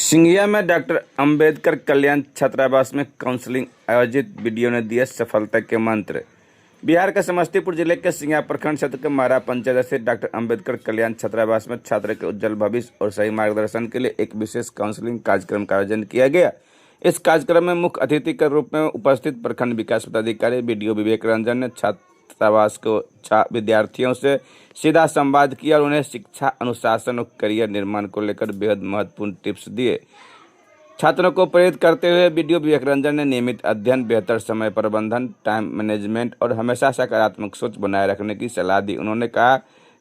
सिंघिया में डॉक्टर अंबेडकर कल्याण छात्रावास में काउंसलिंग आयोजित। वीडियो ने दिया सफलता के मंत्र। बिहार के समस्तीपुर जिले के सिंघिया प्रखंड क्षेत्र के मारा पंचायत स्थित डॉक्टर अंबेडकर कल्याण छात्रावास में छात्र के उज्जवल भविष्य और सही मार्गदर्शन के लिए एक विशेष काउंसलिंग कार्यक्रम का आयोजन किया गया। इस कार्यक्रम में मुख्य अतिथि के रूप में उपस्थित प्रखंड विकास पदाधिकारी बीडीओ विवेक रंजन ने छात्रावास को विद्यार्थियों से सीधा संवाद किया और उन्हें शिक्षा, अनुशासन और करियर निर्माण को लेकर बेहद महत्वपूर्ण टिप्स दिए। छात्रों को प्रेरित करते हुए बीडीओ विवेक रंजन ने नियमित अध्ययन, बेहतर समय प्रबंधन, टाइम मैनेजमेंट और हमेशा सकारात्मक सोच बनाए रखने की सलाह दी। उन्होंने कहा,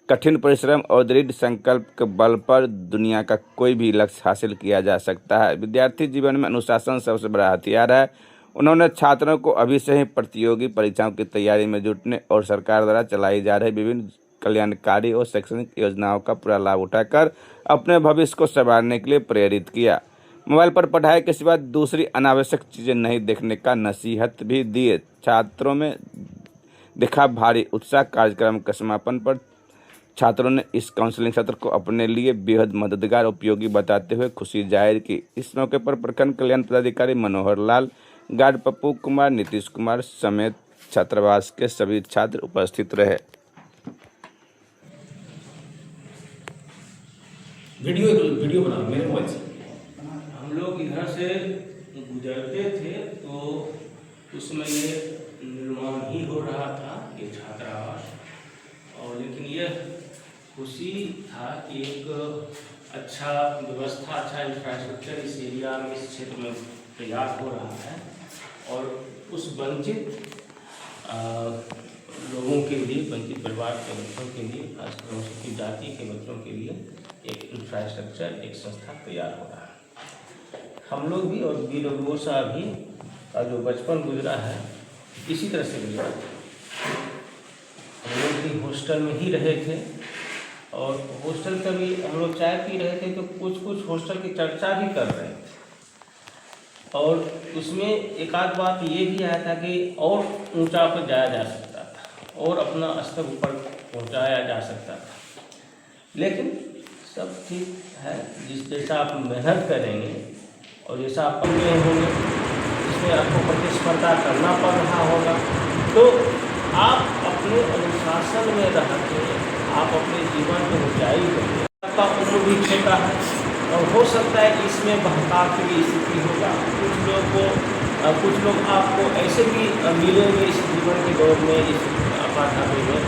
कठिन परिश्रम और दृढ़ संकल्प के बल पर दुनिया का कोई भी लक्ष्य हासिल किया जा सकता है। विद्यार्थी जीवन में अनुशासन सबसे बड़ा हथियार है। उन्होंने छात्रों को अभी से ही प्रतियोगी परीक्षाओं की तैयारी में जुटने और सरकार द्वारा चलाई जा रही विभिन्न कल्याणकारी और शैक्षणिक योजनाओं का पूरा लाभ उठाकर अपने भविष्य को संवारने के लिए प्रेरित किया। मोबाइल पर पढ़ाई के सिवा दूसरी अनावश्यक चीज़ें नहीं देखने का नसीहत भी दिए। छात्रों में दिखा भारी उत्साह। कार्यक्रम के समापन पर छात्रों ने इस काउंसलिंग सत्र को अपने लिए बेहद मददगार और उपयोगी बताते हुए खुशी जाहिर की। इस मौके पर प्रखंड कल्याण पदाधिकारी मनोहर लाल, गार्ड पप्पू कुमार, नीतीश कुमार समेत छात्रावास के सभी छात्र उपस्थित रहे। वीडियो बना मेरे मोबाइल से। हम लोग इधर से गुजरते थे तो उसमें ये निर्माण ही हो रहा था, ये छात्रावास। और लेकिन ये खुशी था कि एक अच्छा व्यवस्था, अच्छा इंफ्रास्ट्रक्चर इस एरिया में, इस क्षेत्र में तैयार हो रहा है और उस वंचित लोगों के लिए, वंचित परिवार के बच्चों के लिए, खासकर अनुसूचित जाति के बच्चों के लिए एक इंफ्रास्ट्रक्चर, एक संस्था तैयार हो रहा है। हम लोग भी और बीडब्ल्यू साहब भी का जो बचपन गुजरा है इसी तरह से गुजरा। हम लोग भी हॉस्टल में ही रहे थे और हॉस्टल का भी हम लोग चाय पी रहे थे तो कुछ हॉस्टल की चर्चा भी कर रहे थे और उसमें एक आध बात ये भी आया था कि और ऊंचा पर जाया जा सकता था और अपना स्तर ऊपर पहुंचाया जा सकता था। लेकिन सब ठीक है, जैसा आप मेहनत करेंगे और जैसा आप पढ़े होंगे, जिसमें आपको प्रतिस्पर्धा करना पड़ रहा होगा, तो आप अपने अनुशासन में रह के आप अपने जीवन में ऊंचाई करेंगे। आपका उम्र भी छोटा है और हो सकता है कि इसमें बहकाव की स्थिति होगा। कुछ लोग आपको ऐसे भी मिलेंगे इस जीवन के दौर में, इस अपाधापी में,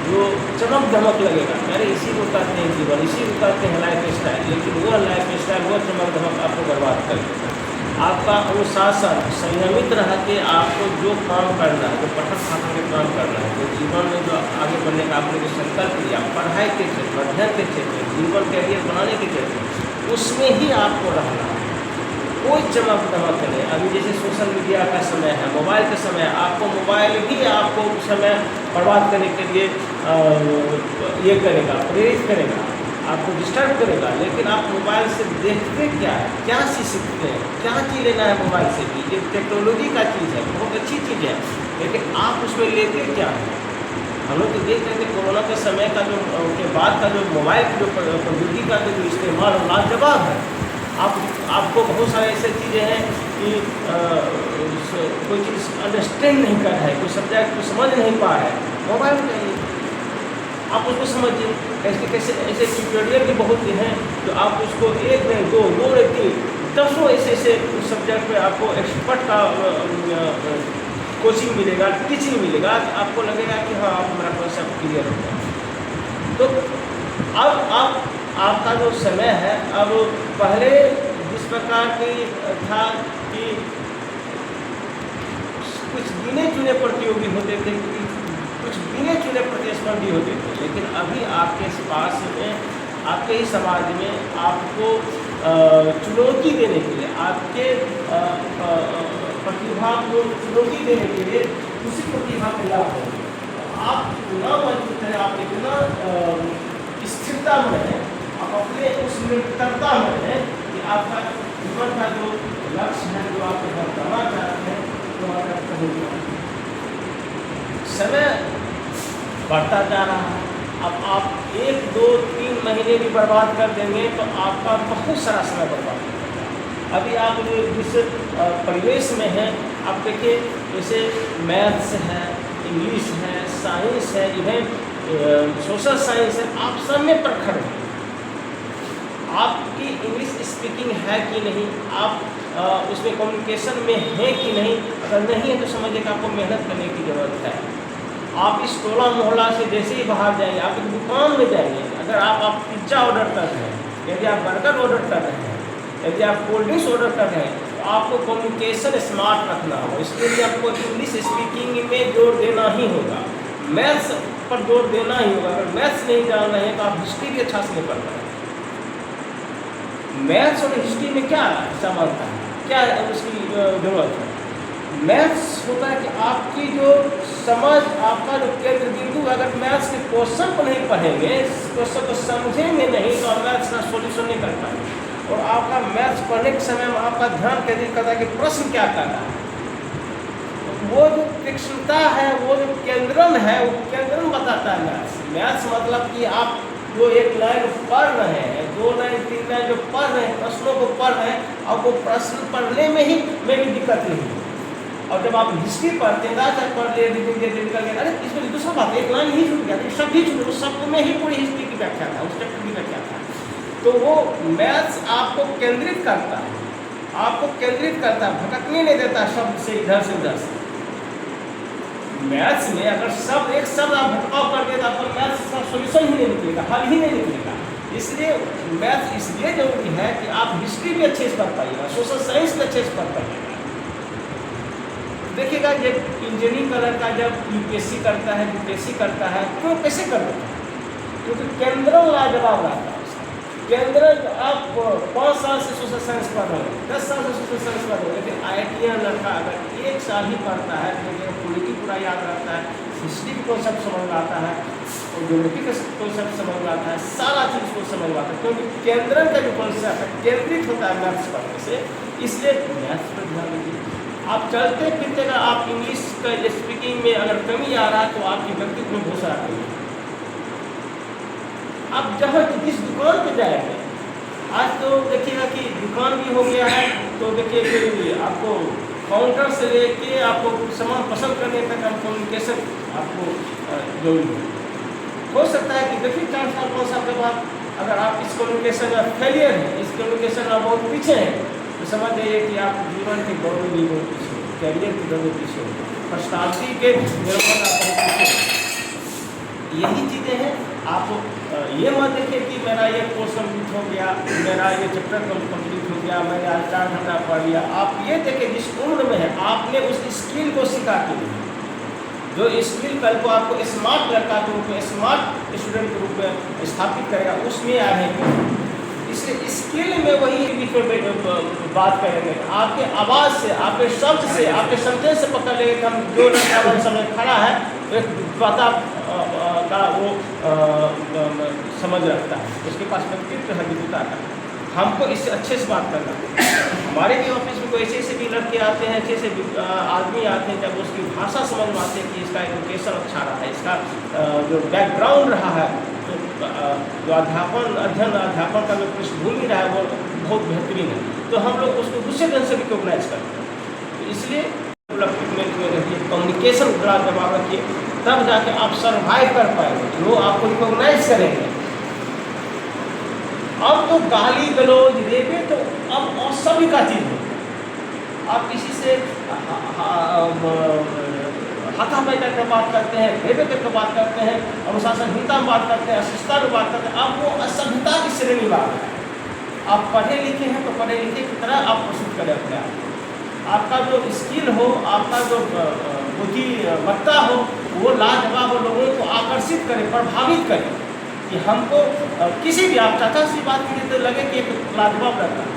जो चमक धमक लगेगा। अरे इसी को कहते हैं जीवन, इसी को कहते हैं लाइफ स्टाइल। लेकिन वह लाइफ स्टाइल, वह चमक धमक आपको बर्बाद कर देगा। आपका अनुशासन, संयमित रह के आपको जो काम करना है, जो पठन पाठन के काम करना है, जो जीवन में जो आगे बढ़ने का आपने जो संकल्प लिया, पढ़ाई के क्षेत्र, अध्ययन के क्षेत्र, जीवन कैरियर बनाने के क्षेत्र, उसमें ही आपको रहना है। कोई चमक धमक नहीं। अभी जैसे सोशल मीडिया का समय है, मोबाइल का समय है, आपको मोबाइल भी आपको समय बर्बाद करने के लिए ये करेगा, प्रेरित करेगा, आपको डिस्टर्ब करेगा। लेकिन आप मोबाइल से देखते क्या है, क्या चीज़ सीखते हैं, क्या चीज़ लेना है मोबाइल से भी। ये टेक्नोलॉजी का चीज़ है, बहुत अच्छी चीज़ है, लेकिन आप उसमें लेते क्या है। हम लोग तो देख रहे थे कोरोना के समय का जो के बाद का जो मोबाइल की जो प्रौद्योगिकी का जो इस्तेमाल लाजवाब है। आपको बहुत सारे ऐसे चीज़ें हैं कि कोई चीज़ अंडरस्टैंड नहीं कर रहा है, कोई सब्जेक्ट को समझ नहीं पा रहा है, मोबाइल में चाहिए, आप उसको समझिए। कैसे ऐसे ट्यूटोरियल भी बहुत हैं तो आप उसको एक नहीं, दो नहीं, तीन, दसों ऐसे उस सब्जेक्ट पे आपको एक्सपर्ट का कोचिंग मिलेगा, टीचिंग मिलेगा, तो आपको लगेगा कि हाँ आप हमारा कॉन्सेप्ट क्लियर हो गया। तो अब आपका जो समय है, अब पहले जिस प्रकार की था कि कुछ गिने चुने प्रतियोगी होते थे, कुछ गिने चुने प्रतिस्पर्धी होते थे, लेकिन अभी आपके पास में, आपके ही समाज में आपको चुनौती देने के लिए, आपके प्रतिभा को चुनौती देने के लिए उसी प्रतिभा के लाभ होंगे। आप इतना मजबूत है, आप इतना स्थिरता में है, आप अपने उस निरंतरता में है कि आपका जीवन का जो लक्ष्य है, जो आप करना चाहते हैं, तो आप समय बढ़ता जा रहा है। अब आप 1, 2, 3 महीने भी बर्बाद कर देंगे तो आपका बहुत सारा समय बर्बाद हो जाएगा। अभी आप जिस परिवेश में हैं, आप देखिए जैसे मैथ्स है, इंग्लिश है, साइंस है, इवन सोशल साइंस है, आप सब में प्रखर हैं। आपकी इंग्लिश स्पीकिंग है कि नहीं, आप उसमें कम्युनिकेशन में हैं कि नहीं, अगर नहीं है तो समझिए कि आपको मेहनत करने की ज़रूरत है। आप इस टोला मोहल्ला से जैसे ही बाहर जाएंगे, आप एक दुकान में जाएंगे, अगर आप पिज्ज़ा ऑर्डर कर रहे हैं, यदि आप बर्गर ऑर्डर कर रहे हैं, यदि आप कोल्ड ड्रिंक्स ऑर्डर कर रहे हैं, तो आपको कम्युनिकेशन स्मार्ट रखना होगा। इसके लिए आपको इंग्लिश स्पीकिंग में जोर देना ही होगा, मैथ्स पर जोर देना ही होगा। अगर मैथ्स नहीं जान रहे हैं तो आप हिस्ट्री भी अच्छा से नहीं पढ़ रहे हैं। मैथ्स और हिस्ट्री में क्या समानता है, क्या उसकी जरूरत है? मैथ्स होता है कि आपकी जो समझ, आपका जो केंद्र बिंदु, अगर मैथ्स के क्वेश्चन को नहीं पढ़ेंगे, क्वेश्चन को समझेंगे नहीं, तो आप मैथ्स का सॉल्यूशन नहीं कर पाएंगे। और आपका मैथ्स पढ़ने के समय में आपका ध्यान केंद्रित करता है कि प्रश्न क्या कर रहा है। वो जो तीक्ष्णता है, वो जो केंद्रन है, वो केंद्रन बताता है मैथ्स। मैथ्स मतलब कि आप जो एक लाइन पढ़ रहे हैं, 2 लाइन 3 लाइन जो पढ़ रहे हैं, प्रश्नों को पढ़ रहे हैं, और वो प्रश्न पढ़ने में भी दिक्कत नहीं है। और जब आप हिस्ट्री पढ़ते हैं, पढ़ लिए निकल गया, अरे इसमें दूसरा बात, एक लाइन ही छूट गया, सब ही छूट, उस शब्द में ही पूरी हिस्ट्री की व्याख्या था, उस चैप्टर की व्याख्या था। तो वो मैथ्स आपको केंद्रित करता है, आपको केंद्रित करता है, भटकने नहीं देता शब्द से इधर से उधर से। मैथ्स में अगर शब्द एक शब्द आप भटकाव कर दें तो आपका मैथ्स का सोल्यूशन ही नहीं निकलेगा, हल ही नहीं निकलेगा। इसलिए मैथ्स इसलिए जरूरी है कि आप हिस्ट्री भी अच्छे से पढ़ पाइएगा, सोशल साइंस भी अच्छे से पढ़ पाइएगा। देखिएगा, जब इंजीनियरिंग का लड़का जब यूपीएससी करता है, यूपीएससी करता है, क्यों कैसे कर देता है? क्योंकि केंद्र लाजवाब रहता है। केंद्र आप 5 साल से सोशल साइंस पढ़ रहे हैं, 10 साल से सोशल साइंस पढ़ रहे हैं, लेकिन IITian लड़का अगर 1 साल ही पढ़ता है तो पॉलिटी पूरा याद रहता है, हिस्ट्री का कॉन्सेप्ट समझ में आता है, और ज्योग्राफी का कॉन्सेप्ट समझ में आता है, सारा चीज़ को समझ में आता है। क्योंकि केंद्र का जो कॉन्सेप्ट है केंद्रित होता है मैथ्स पढ़ने से, इसलिए मैथ्स पर ध्यान दीजिए। आप चलते फिरते अगर आप इंग्लिश का स्पीकिंग में अगर कमी आ रहा है तो आपकी व्यक्तित्व में बहुत सारा कमी है। आप जहाँ जिस दुकान पे जाएंगे, आज तो देखिएगा कि दुकान भी हो गया है, तो देखिए कि आपको काउंटर से लेके आपको सामान पसंद करने तक हम कम्युनिकेशन आपको जरूरी है। हो सकता है कि देखिए 4 साल 5 साल के बाद अगर आप इस कम्युनिकेशन में फेलियर है, इस कम्युनिकेशन में बहुत पीछे हैं, तो समझ जाइए कि आप जीवन के दौर में भी बहुत पीछे, कैरियर के दौर में पीछे हो, पर्सनालिटी के निर्माण आप बहुत पीछे। यही चीज़ें हैं। आप ये मत देखिए कि मेरा ये कोर्स कंप्लीट हो गया, मेरा ये चैप्टर कंप्लीट हो गया, मैंने आज 4 घंटा पढ़ लिया। आप ये देखिए जिस उम्र में है आपने उस स्किल को सीखा कि जो स्किल कल को आपको स्मार्ट लड़का के रूप में, स्मार्ट स्टूडेंट के रूप में स्थापित करेगा, उसमें आने। इसलिए स्किल में वही बीच में बात करेंगे, आपके आवाज़ से, आपके शब्द से, आपके सेंटेंस से पकड़ लेंगे कि हम जो लड़का हमारे सामने खड़ा है एक पता का वो समझ रखता है, उसके पास व्यक्तित्व है विद्युता का। हमको इससे अच्छे से बात करना है। हमारे भी ऑफिस में कोई ऐसे भी लड़के आते हैं, अच्छे से आदमी आते हैं, जब उसकी भाषा समझ में आती है कि इसका एजुकेशन अच्छा रहा है, इसका जो बैकग्राउंड रहा है, तो जो अध्यापन का जो पृष्ठभूमि रहा है वो बहुत बेहतरीन है, तो हम लोग उसको दूसरे ढंग से रिकॉग्नाइज करते हैं। तो इसलिए डेवलपमेंट में रखिए, कम्युनिकेशन बड़ा जवाब रखिए, तब जाके आप सर्वाइव कर पाएंगे, लोग आपको रिकॉग्नाइज करेंगे। अब तो गाली गलौज रेबे तो अब सभी का चीज़ है। आप किसी से हाथापाई करके बात करते हैं, रेबे करके बात करते हैं, अनुशासनहीनता में बात करते हैं, अशिष्टता में बात करते हैं, अब वो असभ्यता की श्रेणी बात है। आप पढ़े लिखे हैं तो पढ़े लिखे की तरह आप प्रस्तुत करें अपने आप। आपका जो स्किल हो, आपका जो बुद्धिमत्ता हो, वो लाजवाब हो, लोगों को आकर्षित करे, प्रभावित करे कि हमको किसी भी आप चाचा से बात कीजिए तो लगे कि एक लाजवाब लगता है।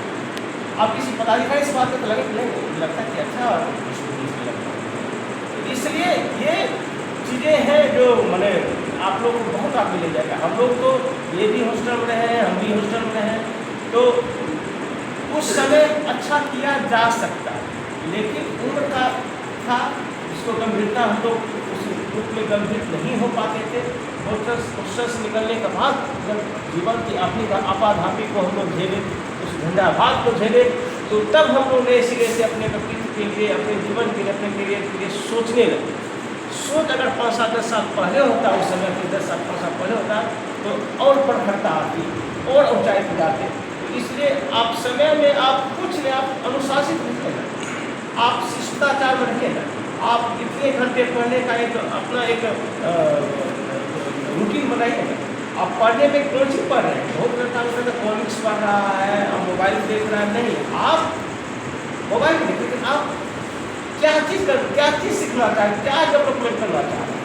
आप किसी पदाधिकारी से बात करते तो लगे कि नहीं, लगता है कि अच्छा लगता है। इसलिए ये चीज़ें हैं जो मैंने आप लोगों को बहुत आगे ले जाएगा। हम लोग तो ये भी हॉस्टल में रहे हैं, हम भी हॉस्टल में रहे हैं, तो उस समय अच्छा किया जा सकता है, लेकिन उम्र का था, इसको गंभीरता हम लोग उस रूप में गंभीर नहीं हो पाते थे। हॉस्टल से निकलने के बाद जब जीवन की अपनी आपाधापी को हम लोग झेले, उस झंझावात को झेले, तो तब हम लोग नए सिरे से अपने व्यक्तित्व के लिए, अपने जीवन के लिए, अपने करियर के लिए सोचने लगे। सोच अगर 5-7-10 साल पहले होता, उस समय के 10 साल 5 साल पहले होता, तो और प्रखरता आती और ऊंचाई पर जाते। तो इसलिए आप समय में आप कुछ नहीं, आप अनुशासित रहिएगा, आप शिष्टाचार में रहिएगा, आप इतने घंटे पढ़ने का एक अपना एक रूटीन बनाइएगा। आप पढ़ने में कौन सी पढ़ रहे हैं? बहुत लड़का तो कॉमिक्स पढ़ रहा है और मोबाइल देख रहा है। नहीं, आप मोबाइल देखिए, लेकिन आप क्या चीज़ सीखना चाहते, क्या डेवलपमेंट करना चाहते हैं।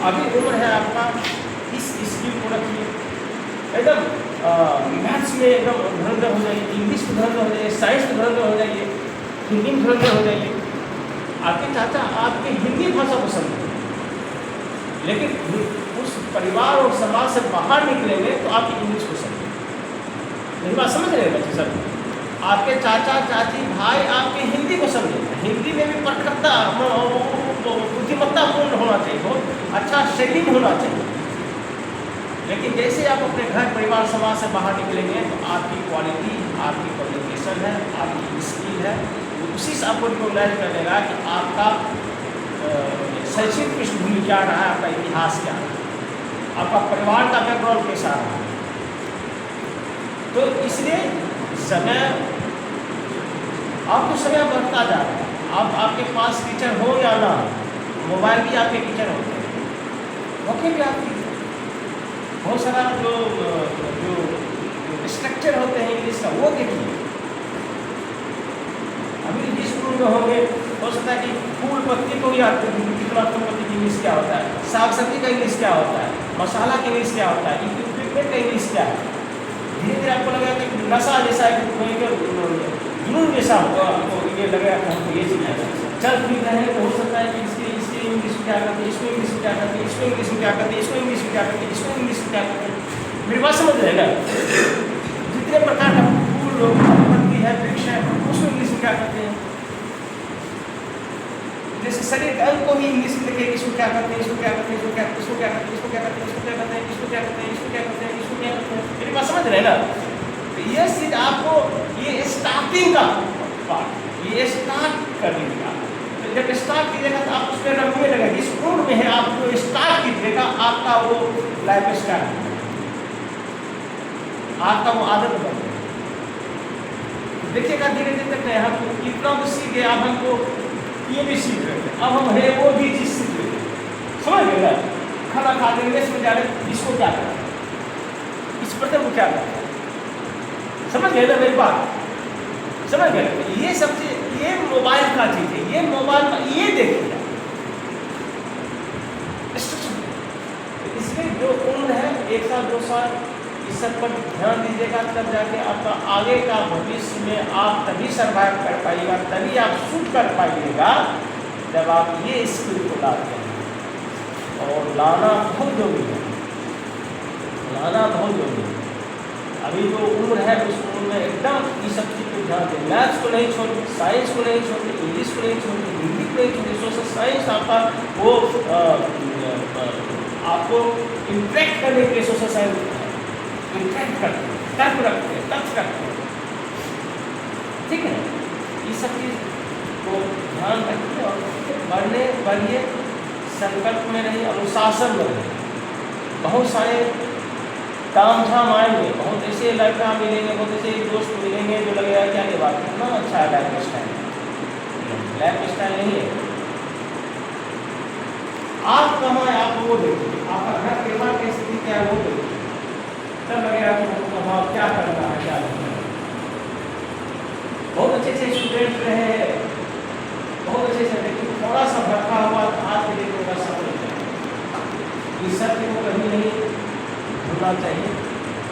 अभी उम्र है आपका, इस स्किल को रखिए, एकदम मैथ्स में एकदम धुरंधर हो जाइए, इंग्लिश में धुरंधर हो जाइए, साइंस में धुरंधर हो जाइए, हिंदी में धुरंधर हो जाइए। आपके चाचा आपके हिंदी भाषा को समझें, लेकिन उस परिवार और समाज से बाहर निकलेंगे तो आपकी इंग्लिश को समझें। मेरी बात समझ रहे हैं बच्चे सब? आपके चाचा चाची भाई आपके हिंदी को समझेंगे, हिंदी में भी प्रखरता बुद्धिमत्तापूर्ण होना चाहिए, बहुत अच्छा शैली होना चाहिए। लेकिन जैसे आप अपने घर परिवार समाज से बाहर निकलेंगे तो आपकी क्वालिटी, आपकी कम्युनिकेशन है, आपकी स्किल है, उसी से आपको रिकॉग्नाइज कर देगा कि आपका शैक्षिक पृष्ठभूमि क्या रहा है, आपका इतिहास क्या है, आपका परिवार का बैकग्राउंड कैसा रहा। तो इसलिए समय, आपको समय बढ़ता जा रहा है। आप आपके पास टीचर हो या ना, मोबाइल भी आपके टीचर होते हैं, ओके भी आपकी बहुत सारा जो स्ट्रक्चर होते हैं इंग्लिश का, वो देखिए। अभी जिस स्कूल में होंगे हो सकता है कि फूल पत्ती को याद कितना फूल पत्ती की इंग्लिश क्या होता है, साग सब्जी का इंग्लिश क्या होता है, मसाला का इंग्लिश क्या होता है, इक्विपमेंट का इंग्लिश क्या है। धीरे धीरे आपको लगेगा कि नशा जैसा जुनून जैसा होगा, आपको ये लगेगा कि हमको ये चीज़ चल फिर रहे हैं। तो हो सकता है कि इसकी इंग्लिश में क्या करते हैं, इसको इंग्लिश में क्या करते हैं, इसको इंग्लिश में क्या करते हैं, इसको इंग्लिश में क्या करते हैं, इसको इंग्लिश में क्या करते हैं। मेरी बात समझ रहे हैं? जितने प्रकार का फूल पत्ती है, वृक्ष है, उसको इंग्लिश में क्या करते हैं। जैसे शरीर के अंग को ही इंग्लिश में लिखे, इसको क्या करते हैं, इसको क्या करते हैं, इसको क्या करते हैं, इसको क्या करते हैं, इसको क्या करते हैं, इसको क्या करते हैं, इसको क्या करते हैं, इसको क्या करते हैं, इसको क्या करते हैं। मेरी बात समझ रहे हैं ना? तो ये चीज आपको, ये स्टार्टिंग का पार्ट, ये स्टार्ट कर दीजिएगा। तो जब स्टार्ट कीजिएगा तो आप उस पर रंगने लगेगा, जिस उम्र में है आप जो स्टार्ट कीजिएगा, आपका वो लाइफ स्टाइल, आपका वो आदत बन जाएगा। देखिएगा धीरे धीरे तक हम कितना तो सीख गए, अब हमको ये भी सीख रहे थे, अब हम है वो भी चीज़ सीख रहे थे। समझ गए ना? खाना खाते हुए इसमें जा रहे, इसको क्या करना, इस पर वो क्या करना, समझ गए ना मेरी बात? समझ गए? ये सब चीज, ये मोबाइल का चीज़ है, ये मोबाइल का, ये देखिए इसमें जो उम्र है 1 साल 2 साल, इस सब पर ध्यान दीजिएगा, तब जाके आपका आगे का भविष्य में आप तभी सर्वाइव कर पाइएगा, तभी आप शूट कर पाइएगा जब आप ये स्किल को लाते हैं। और लाना बहुत जरूरी है, लाना बहुत जरूरी है। अभी जो उम्र है उस उम्र में एकदम ये सब चीज़ को ध्यान दें। मैथ्स को नहीं छोड़िए, साइंस को नहीं छोड़िए, इंग्लिश को नहीं छोड़िए, हिंदी को नहीं छोड़िए, सोशल साइंस आपका वो आपको इंटरेक्ट करने के लिए सोशल साइंस इंटरेक्ट करते हैं, तर्क रखते हैं, तथ्य रखते हैं, ठीक है। ये सब चीज़ को ध्यान रखिए और बढ़िए, संकल्प में रहिए, अनुशासन में रहिए। बहुत सारे काम झाम आएंगे, बहुत ऐसे लड़का मिलेंगे, बहुत ऐसे दोस्त मिलेंगे जो लगेगा क्या ये बात कितना अच्छा है लाइफ स्टाइल नहीं है। आप कहाँ है आप वो देखिए, आपका घर परिवार की स्थिति क्या है वो देखिए, तब लगेगा कि कहाँ क्या करना है, क्या नहीं। बहुत अच्छे से स्टूडेंट रहे हैं, बहुत अच्छे से, लेकिन थोड़ा सा भटका हुआ आज के दिन का सब इस सत्य को कभी नहीं भूलना चाहिए।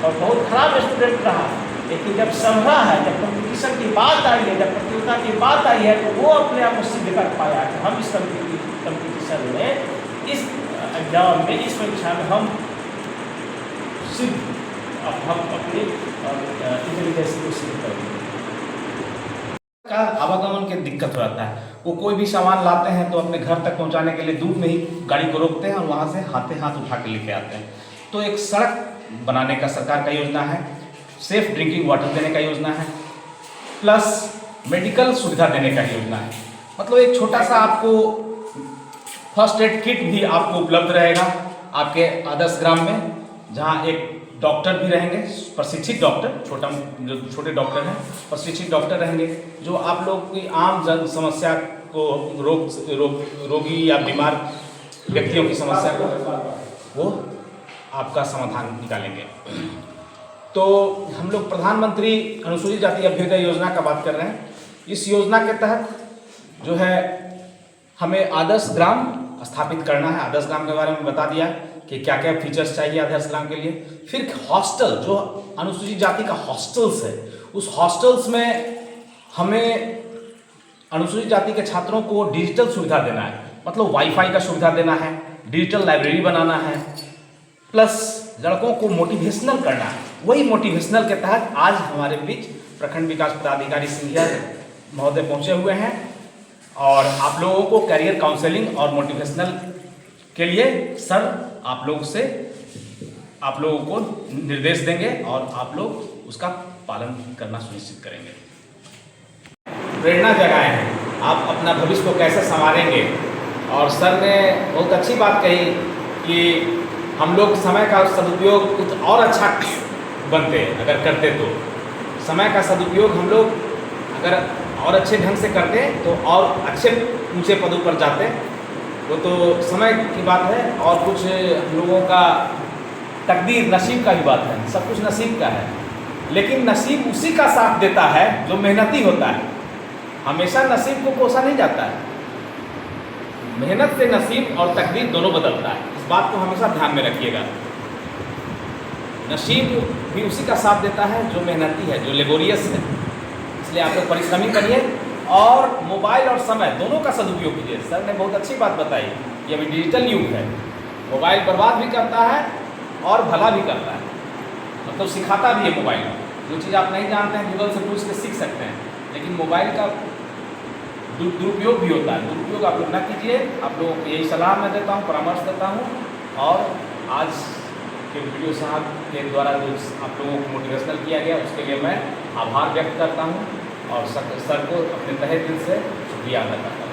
और बहुत खराब स्टूडेंट रहा, लेकिन जब संभला है, जब कंपटीशन की बात आई है, जब प्रतियोगिता की बात आई है, तो वो अपने आप को सिद्ध कर पाया कि हम इस कंपटीशन में, इस एग्जाम में, इस परीक्षा में हम सिद्ध, अब हम अपनी इंटेलिजेंस को सिद्ध करेंगे। का आवागमन की दिक्कत रहता है, वो कोई भी सामान लाते हैं तो अपने घर तक पहुंचाने के लिए दूर में ही गाड़ी को रोकते हैं और वहां से हाथे हाथ उठा के लेके आते हैं। तो एक सड़क बनाने का सरकार का योजना है, सेफ ड्रिंकिंग वाटर देने का योजना है। प्लस मेडिकल सुविधा देने का योजना है। मतलब एक छोटा सा आपको फर्स्ट एड किट भी आपको उपलब्ध रहेगा आपके आदर्श ग्राम में, जहाँ एक डॉक्टर भी रहेंगे, प्रशिक्षित डॉक्टर, जो छोटे डॉक्टर हैं प्रशिक्षित डॉक्टर रहेंगे, जो आप लोग की आम जन समस्या को रोगी या बीमार व्यक्तियों की समस्या को वो आपका समाधान निकालेंगे। तो हम लोग प्रधानमंत्री अनुसूचित जाति अभ्युदय योजना का बात कर रहे हैं। इस योजना के तहत जो है हमें आदर्श ग्राम स्थापित करना है। आदर्श ग्राम के बारे में बता दिया कि क्या क्या फीचर्स चाहिए आदर्श ग्राम के लिए। फिर हॉस्टल, जो अनुसूचित जाति का हॉस्टल्स है, उस हॉस्टल्स में हमें अनुसूचित जाति के छात्रों को डिजिटल सुविधा देना है, मतलब वाईफाई का सुविधा देना है, डिजिटल लाइब्रेरी बनाना है, प्लस लड़कों को मोटिवेशनल करना है। वही मोटिवेशनल के तहत आज हमारे बीच प्रखंड विकास पदाधिकारी सिंधिया महोदय पहुंचे हुए हैं और आप लोगों को करियर काउंसलिंग और मोटिवेशनल के लिए सर आप लोगों को निर्देश देंगे और आप लोग उसका पालन करना सुनिश्चित करेंगे। प्रेरणा जगाए हैं आप अपना भविष्य को कैसे संवारेंगे। और सर ने बहुत अच्छी बात कही कि हम लोग समय का सदुपयोग कुछ और अच्छा बनते अगर करते, तो समय का सदुपयोग हम लोग अगर और अच्छे ढंग से करते तो और अच्छे ऊंचे पदों पर जाते। वो तो समय की बात है और कुछ हम लोगों का तकदीर नसीब का भी बात है, सब कुछ नसीब का है। लेकिन नसीब उसी का साथ देता है जो मेहनती होता है। हमेशा नसीब को कोसा नहीं जाता है, मेहनत से नसीब और तकदीर दोनों बदलता है। इस बात को हमेशा ध्यान में रखिएगा। नसीब भी उसी का साथ देता है जो मेहनती है, जो लेबोरियस है। इसलिए आप लोग परिश्रमी बनिए और मोबाइल और समय दोनों का सदुपयोग कीजिए। सर ने बहुत अच्छी बात बताई कि अभी डिजिटल युग है, मोबाइल बर्बाद भी करता है और भला भी करता है, मतलब सिखाता भी है। मोबाइल जो चीज़ आप नहीं जानते हैं गूगल से पूछ के सीख सकते हैं, लेकिन मोबाइल का दुरुपयोग भी होता है। दुरुपयोग आप लोग ना कीजिए। आप लोगों को यही सलाह मैं देता हूँ, परामर्श देता हूँ। और आज के वीडियो साहब के द्वारा जो आप लोगों को मोटिवेशनल किया गया उसके लिए मैं आभार व्यक्त करता हूँ और सर को अपने तहे दिल से शुक्रिया अदा करता हूँ।